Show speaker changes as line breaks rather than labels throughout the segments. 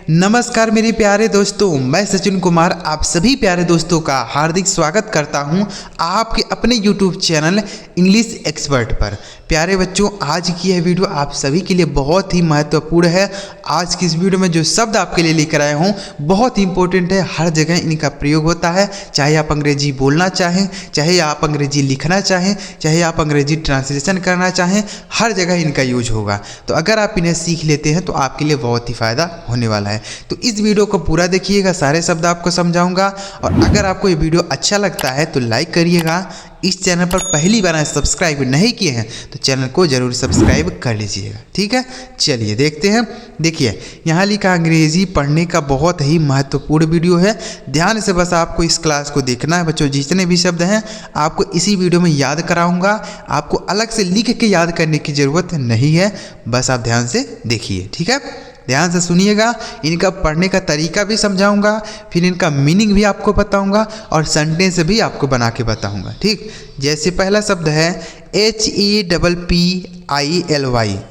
नमस्कार मेरे प्यारे दोस्तों, मैं सचिन कुमार आप सभी प्यारे दोस्तों का हार्दिक स्वागत करता हूं आपके अपने YouTube चैनल इंग्लिश एक्सपर्ट पर। प्यारे बच्चों, आज की यह वीडियो आप सभी के लिए बहुत ही महत्वपूर्ण है। आज की इस वीडियो में जो शब्द आपके लिए लेकर आया हूं बहुत ही इंपॉर्टेंट है, हर जगह इनका प्रयोग होता है। चाहे आप अंग्रेजी बोलना चाहें, चाहे आप अंग्रेजी लिखना चाहें, चाहे आप अंग्रेजी ट्रांसलेशन करना चाहें, हर जगह इनका यूज होगा। तो अगर आप इन्हें सीख लेते हैं तो आपके लिए बहुत ही फ़ायदा होने वाला है। तो इस वीडियो को पूरा देखिएगा, सारे शब्द आपको समझाऊंगा। और अगर आपको ये वीडियो अच्छा लगता है तो लाइक करिएगा। इस चैनल पर पहली बार सब्सक्राइब नहीं किए हैं तो चैनल को जरूर सब्सक्राइब कर लीजिएगा, ठीक है। चलिए देखते हैं। देखिए यहाँ लिखा अंग्रेजी पढ़ने का बहुत ही महत्वपूर्ण वीडियो है। ध्यान से बस आपको इस क्लास को देखना है बच्चों। जितने भी शब्द हैं आपको इसी वीडियो में याद कराऊंगा, आपको अलग से लिख के याद करने की ज़रूरत नहीं है। बस आप ध्यान से देखिए, ठीक है। ध्यान से सुनिएगा, इनका पढ़ने का तरीका भी समझाऊंगा, फिर इनका मीनिंग भी आपको बताऊंगा और सेंटेंस भी आपको बना के बताऊंगा, ठीक। जैसे पहला शब्द है HAPPILY।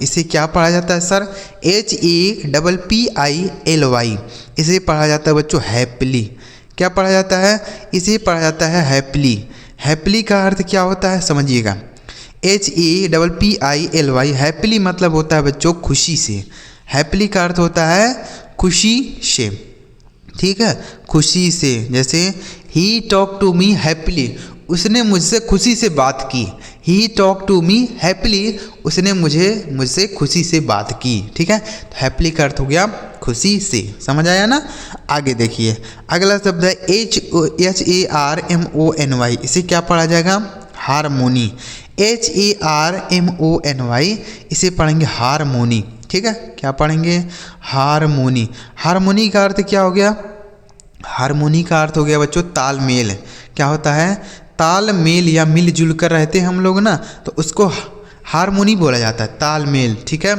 इसे क्या पढ़ा जाता है सर? HAPPILY। इसे पढ़ा जाता है बच्चों हैप्पीली। क्या पढ़ा जाता है? इसे पढ़ा जाता है हैप्पीली। हैप्पीली का अर्थ क्या होता है समझिएगा। HAPPILY हैप्पीली मतलब होता है बच्चों खुशी से। हैप्पीली का अर्थ होता है खुशी से, ठीक है, खुशी से। जैसे ही टॉक टू मी हैप्पीली, उसने मुझसे खुशी से बात की। He talk to me happily, उसने मुझसे खुशी से बात की, ठीक है। तो हैप्पीली का अर्थ हो गया खुशी से। समझ आया ना? आगे देखिए, अगला शब्द है HARMONY। इसे क्या पढ़ा जाएगा? हारमोनी। HARMONY, इसे पढ़ेंगे हारमोनी, ठीक है। क्या पढ़ेंगे? हारमोनी। हारमोनी का अर्थ क्या हो गया? हारमोनी का अर्थ हो गया बच्चों तालमेल। क्या होता है? तालमेल या मिलजुल कर रहते हैं हम लोग ना, तो उसको हारमोनी बोला जाता है, तालमेल, ठीक है।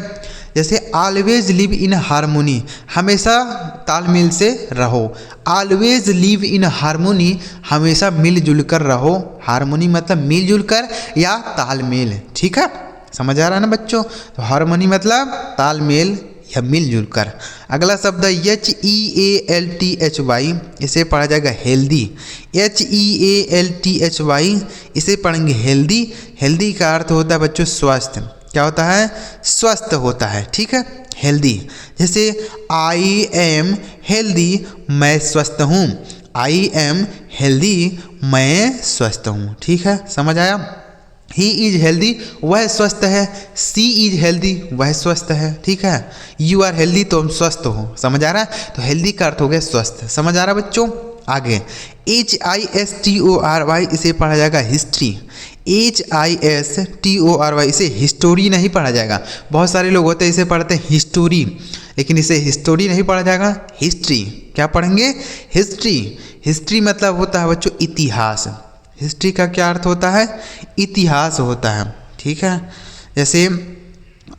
जैसे ऑलवेज लिव इन हारमोनी, हमेशा तालमेल से रहो। ऑलवेज लिव इन हारमोनी, हमेशा मिलजुल कर रहो। हारमोनी मतलब मिलजुल कर या तालमेल, ठीक है। समझ आ रहा है ना बच्चों? तो हारमोनी मतलब तालमेल या मिलजुल कर। अगला शब्द है HEALTHY। इसे पढ़ा जाएगा हेल्दी। HEALTHY, इसे पढ़ेंगे हेल्दी। हेल्दी का अर्थ होता है बच्चों स्वस्थ। क्या होता है? स्वस्थ होता है, ठीक है, हेल्दी। जैसे आई एम हेल्दी, मैं स्वस्थ हूँ। आई एम हेल्दी, मैं स्वस्थ हूँ, ठीक है। समझ आया? ही इज हेल्दी, वह स्वस्थ है। सी इज हेल्दी, वह स्वस्थ है, ठीक है। यू आर हेल्दी, तो हम स्वस्थ हो। समझ आ रहा है? तो हेल्दी का अर्थ हो गया स्वस्थ। समझ आ रहा है बच्चों? आगे HISTORY, इसे पढ़ा जाएगा हिस्ट्री। HISTORY, इसे हिस्टोरी नहीं पढ़ा जाएगा। बहुत सारे लोग होते हैं इसे पढ़ते हैं हिस्टोरी, लेकिन इसे हिस्टोरी नहीं पढ़ा जाएगा, हिस्ट्री। क्या पढ़ेंगे? हिस्ट्री। हिस्ट्री मतलब होता है बच्चों इतिहास। हिस्ट्री का क्या अर्थ होता है? इतिहास होता है, ठीक है। जैसे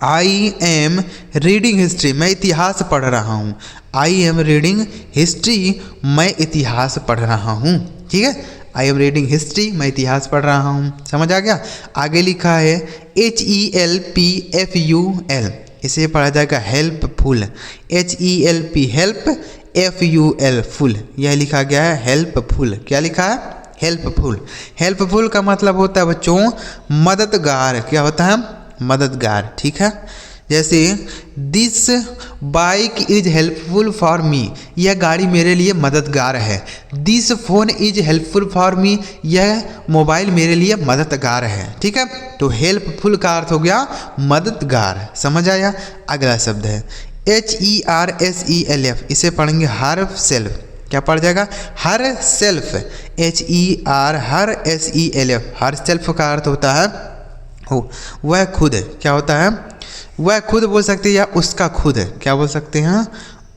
आई एम रीडिंग हिस्ट्री, मैं इतिहास पढ़ रहा हूँ। आई एम रीडिंग हिस्ट्री, मैं इतिहास पढ़ रहा हूँ, ठीक है। आई एम रीडिंग हिस्ट्री, मैं इतिहास पढ़ रहा हूँ। समझ आ गया? आगे लिखा है HELPFUL, इसे पढ़ा जाएगा helpful. HELP help, FUL full, यह लिखा गया है हेल्पफुल। क्या लिखा है? हेल्पफुल। हेल्पफुल का मतलब होता है बच्चों मददगार। क्या होता है? मददगार, ठीक है। जैसे this bike is helpful for me, यह गाड़ी मेरे लिए मददगार है। This phone is helpful for me, यह मोबाइल मेरे लिए मददगार है, ठीक है। तो हेल्पफुल का अर्थ हो गया मददगार। समझ आया? अगला शब्द है HERSELF, इसे पढ़ेंगे हर सेल्फ। क्या पढ़ जाएगा? Her self. HERSELF, her self का अर्थ होता है वह खुद। क्या होता है? वह खुद बोल सकते हैं या उसका खुद। क्या बोल सकते हैं?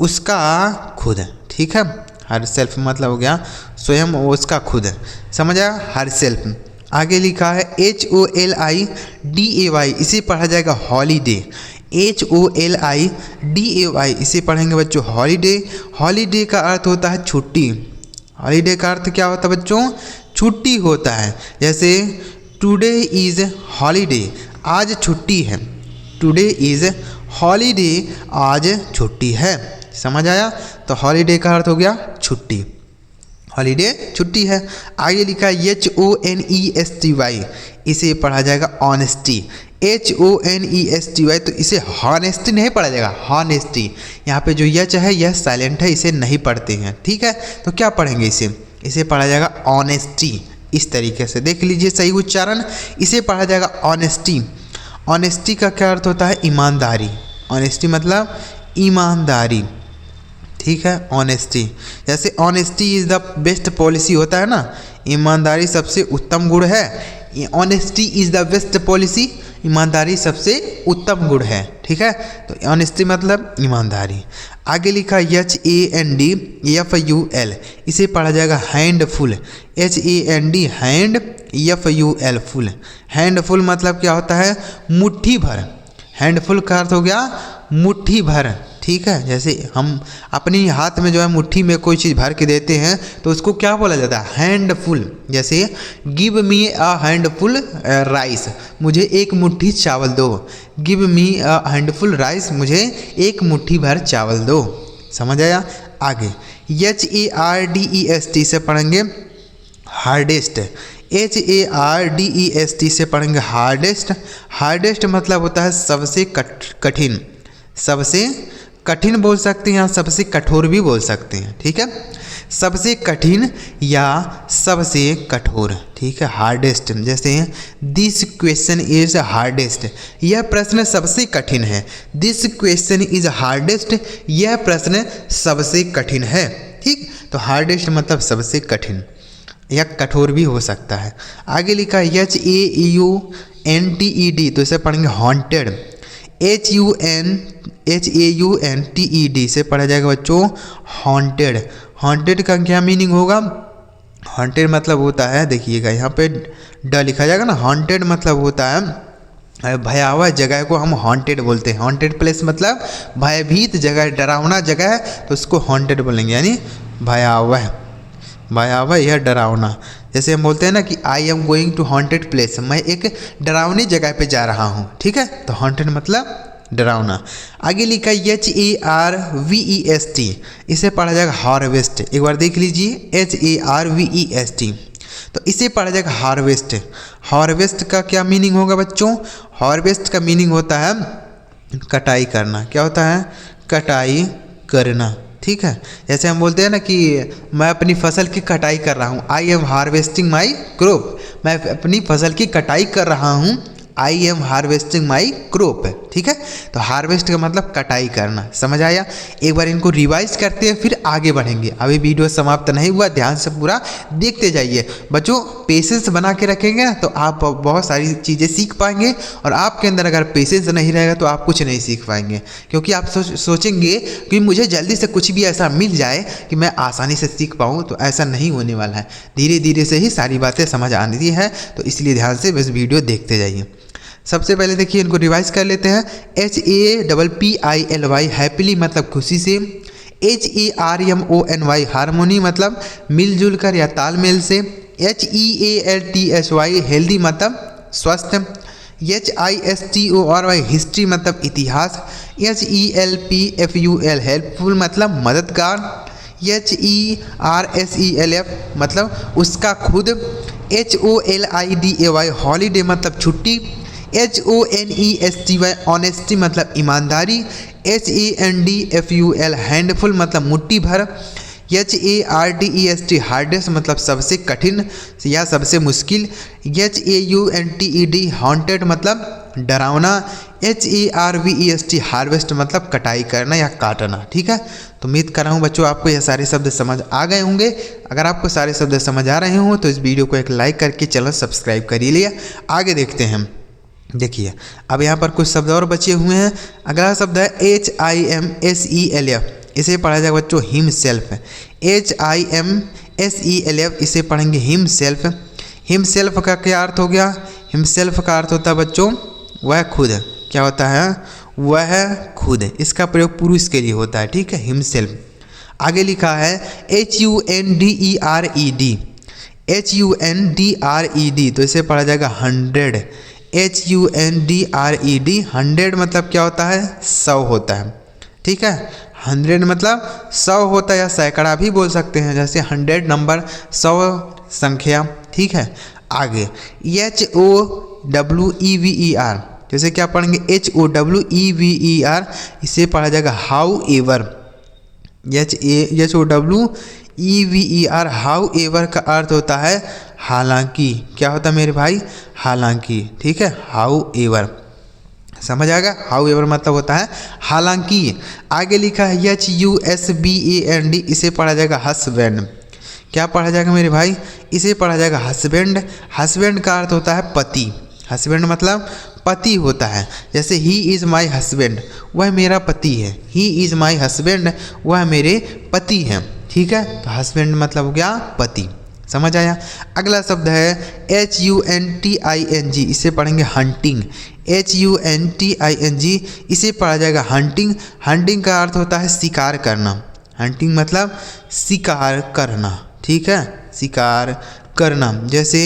उसका खुद, ठीक है। हर सेल्फ मतलब हो गया स्वयं, उसका खुद। समझ आया? Her self. आगे लिखा है HOLIDAY, इसे पढ़ा जाएगा हॉलीडे। HOLIDAY, इसे पढ़ेंगे बच्चों हॉलीडे। हॉलीडे का अर्थ होता है छुट्टी। हॉलीडे का अर्थ क्या होता है बच्चों? छुट्टी होता है। जैसे टुडे इज़ हॉलीडे, आज छुट्टी है। टुडे इज़ हॉलीडे, आज छुट्टी है। समझ आया। तो हॉलीडे का अर्थ हो गया छुट्टी, हॉलीडे छुट्टी है। आगे लिखा है HONESTY, इसे पढ़ा जाएगा ऑनेस्टी। HONESTY, तो इसे हॉनेस्टी नहीं पढ़ा जाएगा, हॉनेस्टी। यहाँ पे जो यच है यह साइलेंट है, इसे नहीं पढ़ते हैं, ठीक है। तो क्या पढ़ेंगे इसे पढ़ा जाएगा ऑनेस्टी। इस तरीके से देख लीजिए सही उच्चारण, इसे पढ़ा जाएगा ऑनेस्टी। ऑनेस्टी का क्या अर्थ होता है? ईमानदारी। ऑनेस्टी मतलब ईमानदारी, ठीक है। ऑनेस्टी, जैसे honesty is the best policy होता है ना, ईमानदारी सबसे उत्तम गुण है। Honesty is the best policy, ईमानदारी सबसे उत्तम गुण है, ठीक है। तो ऑनेस्टी मतलब ईमानदारी। आगे लिखा HANDFUL, इसे पढ़ा जाएगा handful. HAND hand, FUL full. Handful मतलब क्या होता है? मुट्ठी भर। हैंडफुल का अर्थ हो गया मुट्ठी भर, ठीक है। जैसे हम अपनी हाथ में जो है मुट्ठी में कोई चीज़ भर के देते हैं तो उसको क्या बोला जाता है? हैंडफुल। जैसे give me a handful rice, मुझे एक मुट्ठी चावल दो। Give me a handful rice, मुझे एक मुट्ठी भर चावल दो। समझ आया। आगे HARDEST से पढ़ेंगे हार्डेस्ट। HARDEST से पढ़ेंगे हार्डेस्ट। हार्डेस्ट मतलब होता है सबसे कठिन, सबसे कठिन बोल सकते हैं या सबसे कठोर भी बोल सकते हैं, ठीक है। सबसे कठिन या सबसे कठोर, ठीक है। हार्डेस्ट, जैसे दिस क्वेश्चन इज हार्डेस्ट, यह प्रश्न सबसे कठिन है। दिस क्वेश्चन इज हार्डेस्ट, यह प्रश्न सबसे कठिन है, ठीक। तो हार्डेस्ट मतलब सबसे कठिन या कठोर भी हो सकता है। आगे लिखा है HAUNTED, तो इसे पढ़ेंगे हॉन्टेड। HAUNTED से पढ़ा जाएगा बच्चों हॉन्टेड। हॉन्टेड का क्या मीनिंग होगा? हॉन्टेड मतलब होता है, देखिएगा यहाँ पे ड लिखा जाएगा ना। हॉन्टेड मतलब होता है भयावह जगह को हम हॉन्टेड बोलते हैं। हॉन्टेड प्लेस मतलब भयभीत जगह, डरावना जगह है, तो उसको हॉन्टेड बोलेंगे, यानी भयावह, भयावह या डरावना। जैसे हम बोलते हैं ना कि I am going to haunted place, मैं एक डरावनी जगह पे जा रहा हूँ, ठीक है। तो हॉन्टेड मतलब डरावना। आगे लिखा HARVEST, इसे पढ़ा जाएगा हार्वेस्ट। एक बार देख लीजिए HARVEST, तो इसे पढ़ा जाएगा हार्वेस्ट। हार्वेस्ट का क्या मीनिंग होगा बच्चों? हार्वेस्ट का मीनिंग होता है कटाई करना। क्या होता है? कटाई करना, ठीक है। जैसे हम बोलते हैं ना कि मैं अपनी फसल की कटाई कर रहा हूँ, I am harvesting my crop, मैं अपनी फसल की कटाई कर रहा हूँ, I am harvesting my crop, ठीक है। तो हार्वेस्ट का मतलब कटाई करना। समझ आया। एक बार इनको रिवाइज करते हैं फिर आगे बढ़ेंगे। अभी वीडियो समाप्त नहीं हुआ, ध्यान से पूरा देखते जाइए बच्चों। पेशेंस बना के रखेंगे ना तो आप बहुत सारी चीज़ें सीख पाएंगे, और आपके अंदर अगर पेशेंस नहीं रहेगा तो आप कुछ नहीं सीख पाएंगे, क्योंकि आप सोचेंगे कि मुझे जल्दी से कुछ भी ऐसा मिल जाए कि मैं आसानी से सीख पाऊँ, तो ऐसा नहीं होने वाला है। धीरे धीरे से ही सारी बातें समझ आती है, तो इसलिए ध्यान से बस वीडियो देखते जाइए। सबसे पहले देखिए इनको रिवाइज कर लेते हैं। HAPPILY हैप्पीली मतलब खुशी से। HARMONY हारमोनी मतलब मिलजुल कर या तालमेल से। HEALTHY हेल्दी मतलब स्वस्थ। HISTORY हिस्ट्री मतलब इतिहास। HELPFUL हेल्पफुल मतलब मददगार। HERSELF मतलब उसका खुद। HOLIDAY हॉलीडे मतलब छुट्टी। HONESTY ऑनेस्टी मतलब ईमानदारी। HANDFUL हैंडफुल मतलब मुट्ठी भर। HARDEST हार्डेस्ट मतलब सबसे कठिन या सबसे मुश्किल। HAUNTED हॉन्टेड मतलब डरावना। HARVEST हार्वेस्ट मतलब कटाई करना या काटना, ठीक है। तो उम्मीद कर रहा हूँ बच्चों आपको यह सारे शब्द समझ आ गए होंगे। अगर आपको सारे शब्द समझ आ रहे हों तो इस वीडियो को एक लाइक करके चैनल सब्सक्राइब करिए। लिए आगे देखते हैं। देखिए अब यहाँ पर कुछ शब्द और बचे हुए हैं। अगला शब्द है HIMSELF, इसे पढ़ा जाएगा बच्चों हिमसेल्फ। HIMSELF इसे पढ़ेंगे हिमसेल्फ। हिमसेल्फ का क्या अर्थ हो गया? हिमसेल्फ का अर्थ होता है बच्चों वह खुद। क्या होता है? वह खुद। इसका प्रयोग पुरुष के लिए होता है, ठीक है, हिमसेल्फ। आगे लिखा है HUNDERED। HUNDERED तो इसे पढ़ा जाएगा हंड्रेड। HUNDERED हंड्रेड मतलब क्या होता है? 100 होता है, ठीक है। 100 मतलब 100 होता है या सैकड़ा भी बोल सकते हैं, जैसे 100 नंबर 100 संख्या। ठीक है, आगे HOWEVER, जैसे क्या पढ़ेंगे HOWEVER, इसे पढ़ा जाएगा how ever. HOWEVER how ever का अर्थ होता है हालांकि। क्या होता है मेरे भाई? हालांकि। ठीक है, हाउ एवर समझ आएगा। हाउ एवर मतलब होता है हालांकि। आगे लिखा है HUSBAND, इसे पढ़ा जाएगा हस्बैंड। क्या पढ़ा जाएगा मेरे भाई? इसे पढ़ा जाएगा हस्बैंड। हस्बैंड का अर्थ होता है पति। हस्बैंड मतलब पति होता है, जैसे ही इज़ माई हस्बैंड, वह मेरा पति है। ही इज़ माई हस्बैंड, वह मेरे पति हैं। ठीक है, तो हस्बैंड मतलब हो गया पति। समझ आया। अगला शब्द है HUNTING, इसे पढ़ेंगे हंटिंग। HUNTING, इसे पढ़ा जाएगा हंटिंग। हंटिंग का अर्थ होता है शिकार करना। हंटिंग मतलब शिकार करना। ठीक है, शिकार करना। जैसे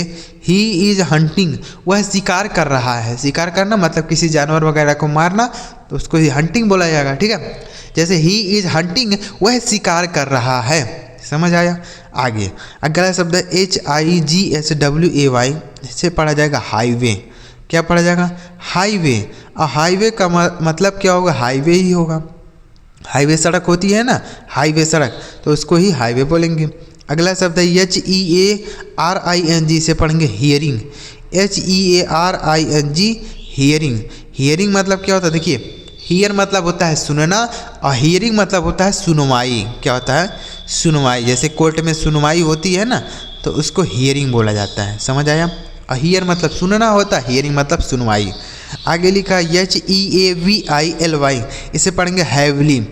ही इज हंटिंग, वह शिकार कर रहा है। शिकार करना मतलब किसी जानवर वगैरह को मारना, तो उसको ही हंटिंग बोला जाएगा। ठीक है, जैसे ही इज हंटिंग, वह शिकार कर रहा है। समझ आया। आगे अगला शब्द है HIGHWAY, इसे पढ़ा जाएगा हाईवे। क्या पढ़ा जाएगा? हाईवे। और हाईवे का मतलब क्या होगा? हाईवे ही होगा। हाईवे सड़क होती है ना, हाईवे सड़क, तो उसको ही हाईवे बोलेंगे। अगला शब्द है HEARING, इसे पढ़ेंगे हियरिंग। HEARING, hearing. हियरिंग मतलब क्या होता है? देखिए, हियर मतलब होता है सुनना और हियरिंग मतलब होता है सुनवाई। क्या होता है? सुनवाई। जैसे कोर्ट में सुनवाई होती है ना, तो उसको हियरिंग बोला जाता है। समझ आया। और हियर मतलब सुनना होता है, हियरिंग मतलब सुनवाई। आगे लिखा HEAVILY, इसे पढ़ेंगे हैवली।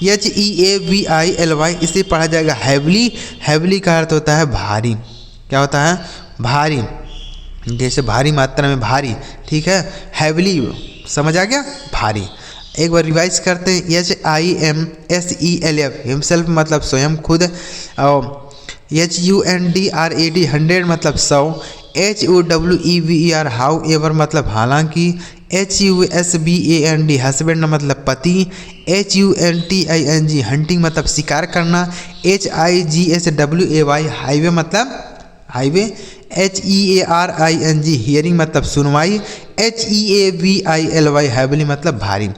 HEAVILY, इसे पढ़ा जाएगा हैवली। हैवली का अर्थ होता है भारी। क्या होता है? भारी। जैसे भारी मात्रा में भारी। ठीक है, हैवली समझ आ गया, भारी। एक बार रिवाइज करते हैं। HIMSELF, हिमसेल्फ मतलब स्वयं, खुद। और HUNDRAD, 100 मतलब 100। HOWEVER हाउ एवर मतलब हालांकि। HUSBAND हस्बैंड मतलब पति। HUNTING हंटिंग मतलब शिकार करना। HIGHWAY हाईवे मतलब हाईवे। HEARING हियरिंग मतलब सुनवाई। HEAVILY हैवली मतलब भारी।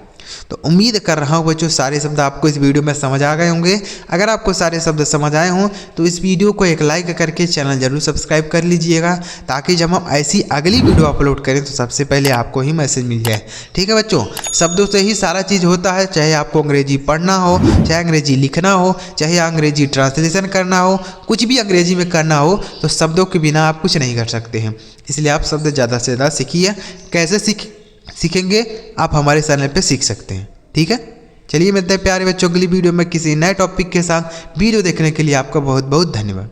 तो उम्मीद कर रहा हूँ बच्चों सारे शब्द आपको इस वीडियो में समझ आ गए होंगे। अगर आपको सारे शब्द समझ आए हों तो इस वीडियो को एक लाइक करके चैनल जरूर सब्सक्राइब कर लीजिएगा, ताकि जब हम ऐसी अगली वीडियो अपलोड करें तो सबसे पहले आपको ही मैसेज मिल जाए। ठीक है बच्चों, शब्दों से ही सारा चीज़ होता है। चाहे आपको अंग्रेजी पढ़ना हो, चाहे अंग्रेजी लिखना हो, चाहे अंग्रेजी ट्रांसलेशन करना हो, कुछ भी अंग्रेजी में करना हो, तो शब्दों के बिना आप कुछ नहीं कर सकते हैं। इसलिए आप शब्द ज़्यादा से ज़्यादा सीखिए। कैसे सीखेंगे आप हमारे चैनल पे सीख सकते हैं। ठीक है, चलिए मिलते हैं प्यारे बच्चों अगली वीडियो में किसी नए टॉपिक के साथ। वीडियो देखने के लिए आपका बहुत बहुत धन्यवाद।